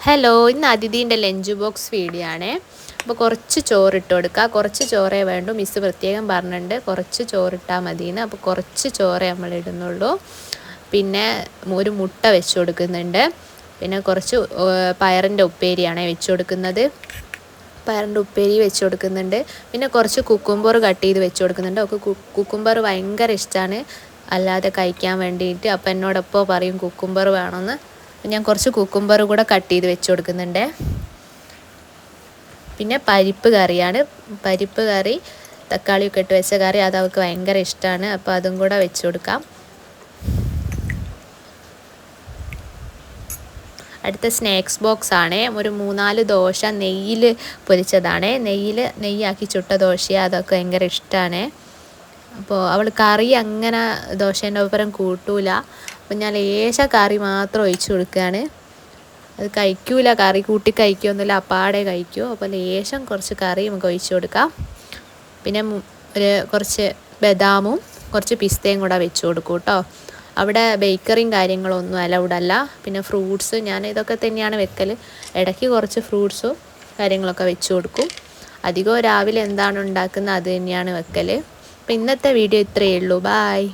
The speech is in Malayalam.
ഹലോ, ഇന്ന് അതിഥീൻ്റെ ലഞ്ച് ബോക്സ് വീഡിയോ ആണേ. അപ്പോൾ കുറച്ച് ചോറിട്ട് കൊടുക്കുക. കുറച്ച് ചോറേ വേണ്ടു. മിസ്സ് പ്രത്യേകം പറഞ്ഞിട്ടുണ്ട് കുറച്ച് ചോറിട്ടാൽ മതിയെന്ന്. അപ്പോൾ കുറച്ച് ചോറേ നമ്മൾ ഇടുന്നുള്ളൂ. പിന്നെ ഒരു മുട്ട വെച്ച് കൊടുക്കുന്നുണ്ട്. പിന്നെ കുറച്ച് പയറിൻ്റെ ഉപ്പേരിയാണ് വെച്ച് കൊടുക്കുന്നത്. പയറിൻ്റെ ഉപ്പേരി വെച്ച് കൊടുക്കുന്നുണ്ട്. പിന്നെ കുറച്ച് കുക്കുംബർ കട്ട് ചെയ്ത് വെച്ച് കൊടുക്കുന്നുണ്ട്. അവൾക്ക് കുക്കുംബർ ഭയങ്കര ഇഷ്ടമാണ് അല്ലാതെ കഴിക്കാൻ വേണ്ടിയിട്ട്. അപ്പോൾ എന്നോടൊപ്പം പറയും കുക്കുംബർ വേണമെന്ന്. ഞാൻ കുറച്ച് കുക്കുംബർ കൂടെ കട്ട് ചെയ്ത് വെച്ച് കൊടുക്കുന്നുണ്ട്. പിന്നെ പരിപ്പ് കറിയാണ്. പരിപ്പ് കറി തക്കാളിയൊക്കെ ഇട്ട് വെച്ച കറി, അത് അവൾക്ക് ഭയങ്കര ഇഷ്ടമാണ്. അപ്പോൾ അതും കൂടെ വെച്ച് കൊടുക്കാം. അടുത്ത സ്നാക്സ് ബോക്സ് ആണ്. ഒരു 3-4 ദോശ നെയ്യിൽ പൊരിച്ചതാണ്. നെയ്യാക്കി ചുട്ട ദോശയാണ്. അതൊക്കെ ഭയങ്കര ഇഷ്ടമാണ്. അപ്പോൾ അവൾ കറി അങ്ങനെ ദോശേൻ്റെ ഒപ്പരം കൂട്ടൂല. അപ്പം ഞാൻ ലേശ കറി മാത്രം ഒഴിച്ച് കൊടുക്കുകയാണ്. അത് കഴിക്കൂല, കറി കൂട്ടി കഴിക്കുമൊന്നുമില്ല, അപ്പാടെ കഴിക്കൂ. അപ്പോൾ ലേശം കുറച്ച് കറി നമുക്ക് ഒഴിച്ച് കൊടുക്കാം. പിന്നെ കുറച്ച് ബദാമും കുറച്ച് പിസ്തയും കൂടെ വെച്ച് കൊടുക്കും കേട്ടോ. അവിടെ ബേക്കറിയും കാര്യങ്ങളൊന്നും അലൗഡ് അല്ല. പിന്നെ ഫ്രൂട്ട്സ് ഞാൻ ഇതൊക്കെ തന്നെയാണ് വെക്കൽ. ഇടയ്ക്ക് കുറച്ച് ഫ്രൂട്ട്സും കാര്യങ്ങളൊക്കെ വെച്ച് കൊടുക്കും. അധികവും രാവിലെ എന്താണ് ഉണ്ടാക്കുന്നത് അത് തന്നെയാണ് വെക്കൽ. അപ്പോൾ ഇന്നത്തെ വീഡിയോ ഇത്രയേ ഉള്ളൂ. ബായ്.